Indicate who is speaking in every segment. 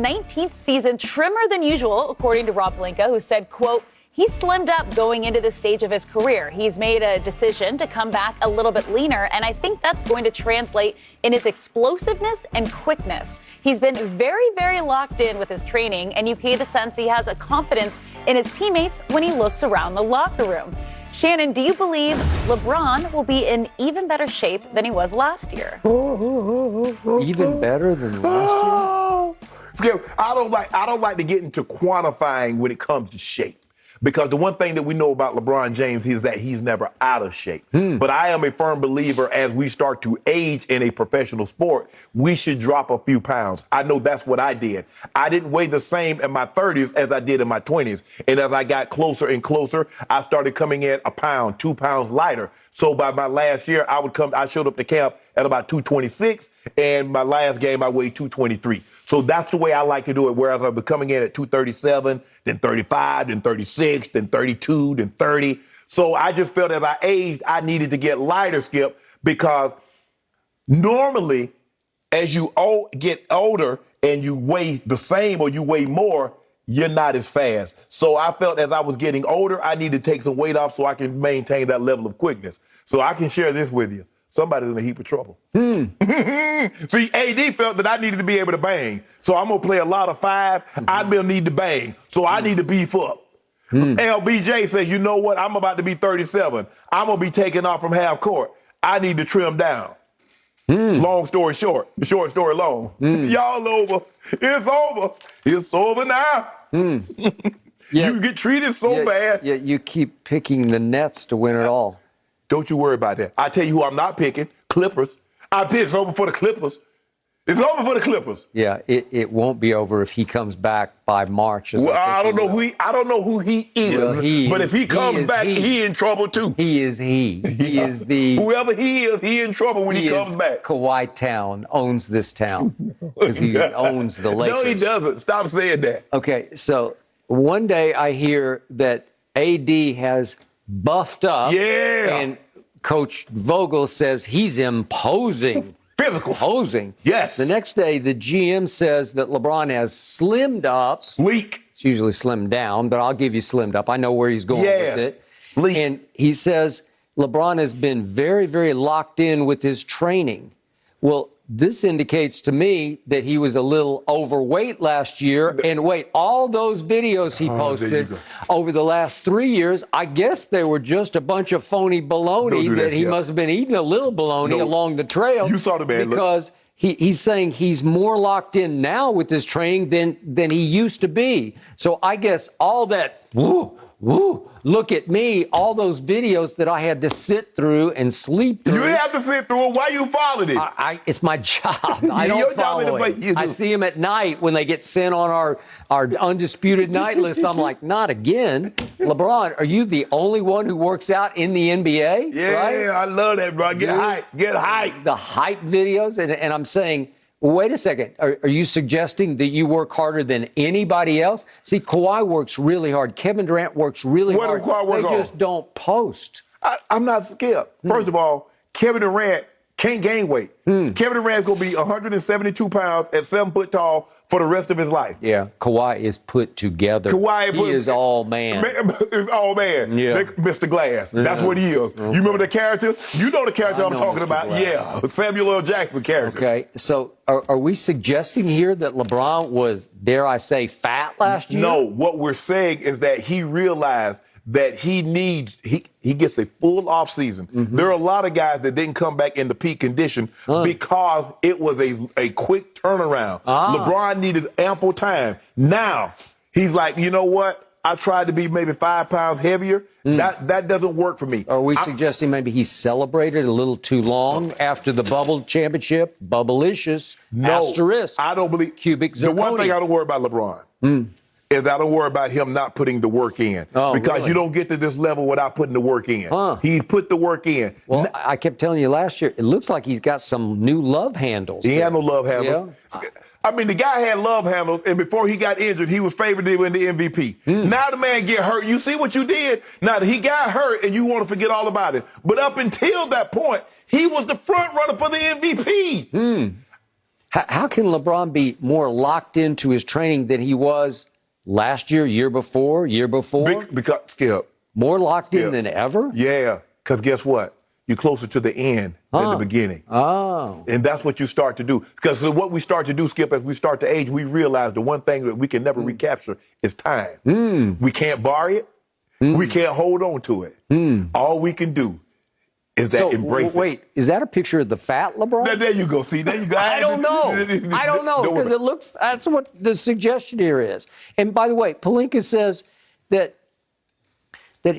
Speaker 1: 19th season trimmer than usual, according to Pelinka, who said, quote, "He's slimmed up going into this stage of his career. He's made a decision to come back a little bit leaner, and I think that's going to translate in his explosiveness and quickness. He's been very, very locked in with his training, and you get the sense he has a confidence in his teammates when he looks around the locker room." Shannon, do you believe LeBron will be in even better shape than he was last year?
Speaker 2: Even better than last year?
Speaker 3: Skip, I don't like to get into quantifying when it comes to shape. Because the one thing that we know about LeBron James is that he's never out of shape. But I am a firm believer as we start to age in a professional sport, we should drop a few pounds. I know that's what I did. I didn't weigh the same in my 30s as I did in my 20s. And as I got closer and closer, I started coming in a pound, 2 pounds lighter. So by my last year, I showed up to camp at about 226, and my last game I weighed 223. So that's the way I like to do it, whereas I'll be coming in at 237, then 35, then 36, then 32, then 30. So I just felt as I aged, I needed to get lighter, Skip, because normally as you get older and you weigh the same or you weigh more, you're not as fast. So I felt as I was getting older, I needed to take some weight off so I can maintain that level of quickness. So I can share this with you. Somebody's in a heap of trouble. See, AD felt that I needed to be able to bang. So I'm going to play a lot of 5. I will need to bang. So I need to beef up. LBJ says, you know what? I'm about to be 37. I'm going to be taking off from half court. I need to trim down. Long story short, short story long. Y'all over. It's over. It's over now. You get treated so bad.
Speaker 2: Yeah, you keep picking the Nets to win it all.
Speaker 3: Don't you worry about that. I tell you who I'm not picking, Clippers. I'll tell you it's over for the Clippers. It's over for the Clippers.
Speaker 2: Yeah, it won't be over if he comes back by March.
Speaker 3: Well, I don't know who he is. Well, but if he comes back, he in trouble too.
Speaker 2: He is he. He is the
Speaker 3: whoever he is, he in trouble when he comes back.
Speaker 2: Kawhi Town owns this town because he owns the Lakers.
Speaker 3: No, he doesn't. Stop saying that.
Speaker 2: Okay, so one day I hear that AD has buffed up.
Speaker 3: Yeah.
Speaker 2: And Coach Vogel says he's imposing.
Speaker 3: Physical.
Speaker 2: Imposing.
Speaker 3: Yes.
Speaker 2: The next day, the GM says that LeBron has slimmed up.
Speaker 3: Sleek.
Speaker 2: It's usually slimmed down, but I'll give you slimmed up. I know where he's going with it.
Speaker 3: Sleek.
Speaker 2: And he says LeBron has been very, very locked in with his training. Well, this indicates to me that he was a little overweight last year. And wait, all those videos he posted over the last 3 years, I guess they were just a bunch of phony baloney that he must have been eating a little baloney along the trail.
Speaker 3: You saw the man.
Speaker 2: Because he's saying he's more locked in now with his training than he used to be. So I guess all that, look at me, all those videos that I had to sit through and sleep through.
Speaker 3: You didn't have to sit through it. Why you followed it?
Speaker 2: It's my job. I don't follow it. I see them at night when they get sent on our Undisputed night list. I'm like, not again. LeBron, are you the only one who works out in the NBA?
Speaker 3: Yeah,
Speaker 2: right?
Speaker 3: I love that, bro. Get hype. Get hype.
Speaker 2: The hype videos. And I'm saying, wait a second. Are you suggesting that you work harder than anybody else? See, Kawhi works really hard. Kevin Durant works really hard.
Speaker 3: What does Kawhi work on?
Speaker 2: They just don't post.
Speaker 3: I'm not scared. First of all, Kevin Durant can't gain weight. Kevin Durant's going to be 172 pounds at 7 foot tall for the rest of his life.
Speaker 2: Yeah, Kawhi is put together. He is all man.
Speaker 3: All man.
Speaker 2: Yeah.
Speaker 3: Mr. Glass. That's what he is. Okay. You remember the character? You know the character I'm talking about.
Speaker 2: Glass.
Speaker 3: Yeah, Samuel L. Jackson character.
Speaker 2: Okay, so are we suggesting here that LeBron was, dare I say, fat last year?
Speaker 3: No, what we're saying is that he realized that he gets a full off season. There are a lot of guys that didn't come back into peak condition because it was a quick turnaround. LeBron needed ample time. Now, he's like, you know what? I tried to be maybe 5 pounds heavier. That doesn't work for me.
Speaker 2: Are we suggesting maybe he celebrated a little too long after the bubble championship? Bubblicious.
Speaker 3: No,
Speaker 2: asterisk.
Speaker 3: I don't believe.
Speaker 2: Cubic zirconia.
Speaker 3: The one thing I don't worry about LeBron is I don't worry about him not putting the work in. Because you don't get to this level without putting the work in. He's put the work in.
Speaker 2: Well, I kept telling you last year, it looks like he's got some new love handles.
Speaker 3: He had no love handles. Yeah. I mean, the guy had love handles, and before he got injured, he was favored to win the MVP. Now the man get hurt. You see what you did? Now he got hurt, and you want to forget all about it. But up until that point, he was the front runner for the MVP.
Speaker 2: How can LeBron be more locked into his training than he was last year, year before?
Speaker 3: Because, Skip.
Speaker 2: More locked in than ever?
Speaker 3: Yeah, because guess what? You're closer to the end than the beginning.
Speaker 2: Oh.
Speaker 3: And that's what you start to do. Because what we start to do, Skip, as we start to age, we realize the one thing that we can never recapture is time. We can't borrow it. We can't hold on to it. All we can do is that embrace it.
Speaker 2: Wait, is that a picture of the fat LeBron?
Speaker 3: There you go. See, there you go.
Speaker 2: I don't know. Because it looks, that's what the suggestion here is. And by the way, Pelinka says that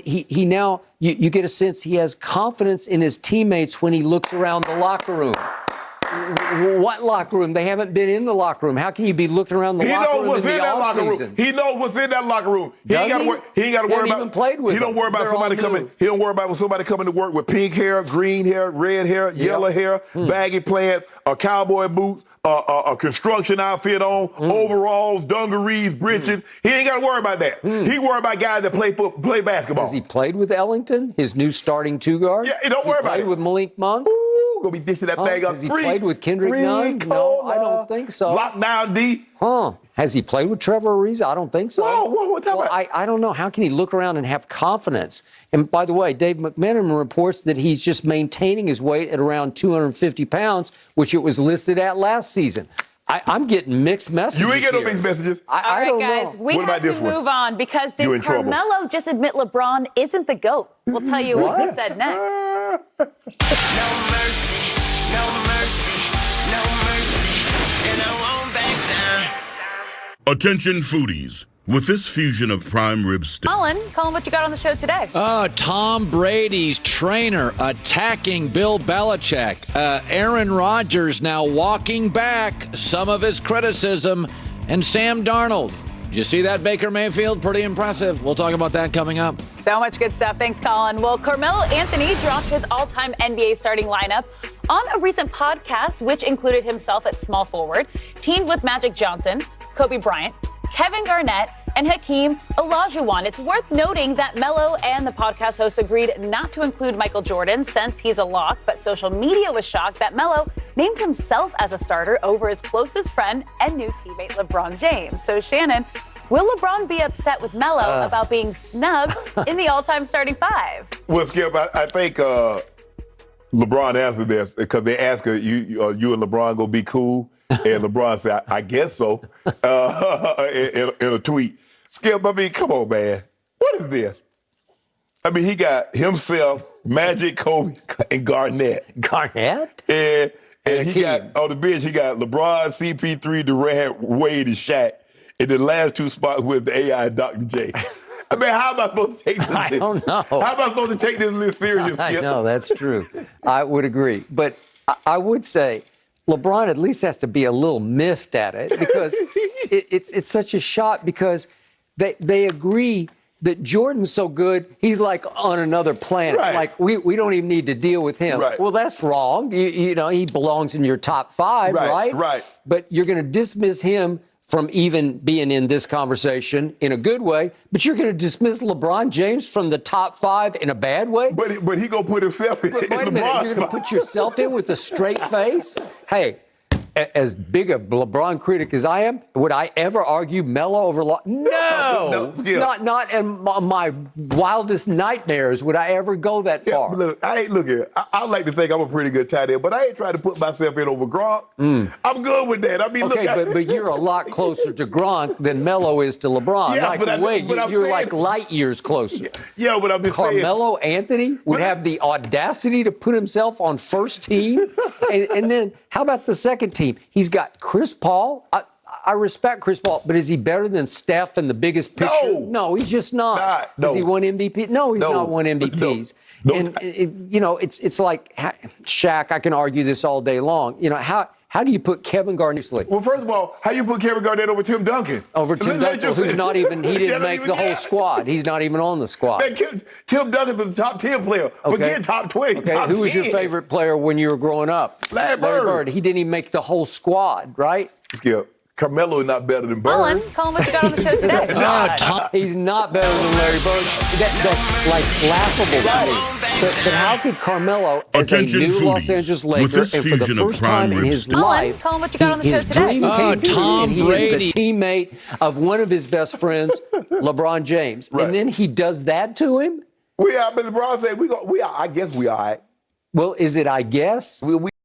Speaker 2: he now, you get a sense he has confidence in his teammates when he looks around the locker room. What locker room? They haven't been in the locker room. How can you be looking around the locker room in the offseason?
Speaker 3: He knows what's in that locker room. He ain't got to worry about.
Speaker 2: Even played with
Speaker 3: he don't worry about somebody coming. He don't worry about somebody coming to work with pink hair, green hair, red hair, yellow hair, baggy pants, cowboy boots, a construction outfit on, overalls, dungarees, breeches. He ain't got to worry about that. He worry about guys that play basketball.
Speaker 2: Has he played with Ellington, his new starting two guard?
Speaker 3: Yeah, don't worry about it.
Speaker 2: Played with Malik Monk?
Speaker 3: Gonna be dishing that thing up.
Speaker 2: Has he played with Kendrick Nunn? No, I don't think so.
Speaker 3: Lockdown D.
Speaker 2: Has he played with Trevor Ariza? I don't think so.
Speaker 3: What's that about?
Speaker 2: I don't know. How can he look around and have confidence? And by the way, Dave McMenamin reports that he's just maintaining his weight at around 250 pounds, which it was listed at last season. I'm getting mixed messages.
Speaker 3: You ain't getting
Speaker 2: here.
Speaker 3: no mixed messages.
Speaker 2: I don't
Speaker 1: guys,
Speaker 2: know.
Speaker 1: we have to move on because did Carmelo just admit LeBron isn't the GOAT? We'll tell you what he said next.
Speaker 4: No mercy, no mercy, no mercy, and I won't back down.
Speaker 5: Attention foodies. With this fusion of prime rib steak.
Speaker 1: Colin, what you got on the show today?
Speaker 6: Tom Brady's trainer attacking Bill Belichick. Aaron Rodgers now walking back some of his criticism. And Sam Darnold. Did you see that, Baker Mayfield? Pretty impressive. We'll talk about that coming up.
Speaker 1: So much good stuff. Thanks, Colin. Well, Carmelo Anthony dropped his all-time NBA starting lineup on a recent podcast, which included himself at small forward, teamed with Magic Johnson, Kobe Bryant, Kevin Garnett, and Hakeem Olajuwon. It's worth noting that Melo and the podcast host agreed not to include Michael Jordan since he's a lock, but social media was shocked that Melo named himself as a starter over his closest friend and new teammate LeBron James. So Shannon, will LeBron be upset with Melo about being snubbed in the all-time starting five?
Speaker 3: Well, Skip, I think LeBron answered this because they asked her, you and LeBron gonna be cool? And LeBron said, I guess so, in a tweet. Skip, I mean, come on, man. What is this? I mean, he got himself, Magic, Kobe, and Garnett.
Speaker 2: Garnett?
Speaker 3: And he got, on the bench, he got LeBron, CP3, Durant, Wade, and Shaq. And the last two spots with the AI Dr. J. I mean, how am I supposed to take this?
Speaker 2: I don't know.
Speaker 3: How am I supposed to take this list serious, Skip?
Speaker 2: I know, that's true. I would agree. But I would say LeBron at least has to be a little miffed at it because it's such a shot because they agree that Jordan's so good, he's like on another planet.
Speaker 3: Right.
Speaker 2: Like, we don't even need to deal with him.
Speaker 3: Right.
Speaker 2: Well, that's wrong. You know, he belongs in your top five, right?
Speaker 3: Right.
Speaker 2: But you're going to dismiss him from even being in this conversation in a good way, but you're going to dismiss LeBron James from the top five in a bad way?
Speaker 3: But he going to put himself in
Speaker 2: Wait a minute,
Speaker 3: LeBron's
Speaker 2: you're going to put yourself in with a straight face? Hey, as big a LeBron critic as I am, would I ever argue Melo over No, not in my wildest nightmares would I ever go that far.
Speaker 3: Look, look here. I like to think I'm a pretty good tight end, but I ain't trying to put myself in over Gronk. I'm good with that. I mean,
Speaker 2: okay,
Speaker 3: look,
Speaker 2: but you're a lot closer to Gronk than Melo is to LeBron.
Speaker 3: Yeah,
Speaker 2: like,
Speaker 3: but
Speaker 2: you're
Speaker 3: saying,
Speaker 2: like light years closer.
Speaker 3: Yeah, but I'm just saying.
Speaker 2: Carmelo Anthony would have the audacity to put himself on first team, and then how about the second team? He's got Chris Paul. I respect Chris Paul, but is he better than Steph in the biggest picture? No, he's just not.
Speaker 3: No.
Speaker 2: Has he won MVP? No, he's not won MVPs.
Speaker 3: No.
Speaker 2: And it's like Shaq. I can argue this all day long. You know, how do you put Kevin Garnett?
Speaker 3: Well, first of all, how you put Kevin Garnett over Tim Duncan?
Speaker 2: Over Tim Duncan, who's not even, he didn't make the whole squad. He's not even on the squad.
Speaker 3: Man, Tim Duncan's the top 10 player. Forget top 20,
Speaker 2: okay.
Speaker 3: top
Speaker 2: Who was
Speaker 3: 10.
Speaker 2: your favorite player when you were growing up?
Speaker 3: Larry Bird.
Speaker 2: He didn't even make the whole squad, right?
Speaker 3: Skip. Carmelo is not better than Bird.
Speaker 1: Colin, what you got on the show today?
Speaker 2: He's not better than Larry Bird. That's like laughable to me. But how could Carmelo, as a
Speaker 5: Attention
Speaker 2: new Los
Speaker 5: foodies.
Speaker 2: Angeles
Speaker 5: With
Speaker 2: Laker,
Speaker 5: this
Speaker 2: and for the
Speaker 5: fusion of
Speaker 2: first
Speaker 5: prime
Speaker 2: time in
Speaker 5: rib
Speaker 2: his
Speaker 5: steak-
Speaker 2: life,
Speaker 1: tell him what you got on the show
Speaker 2: his
Speaker 1: today.
Speaker 2: dream came true,
Speaker 6: Tom
Speaker 2: and he
Speaker 6: Brady.
Speaker 2: is the teammate of one of his best friends, LeBron James.
Speaker 3: Right.
Speaker 2: And then he does that to him?
Speaker 3: We are, but LeBron said we are. I guess we all right.
Speaker 2: Well, is it I guess?
Speaker 3: We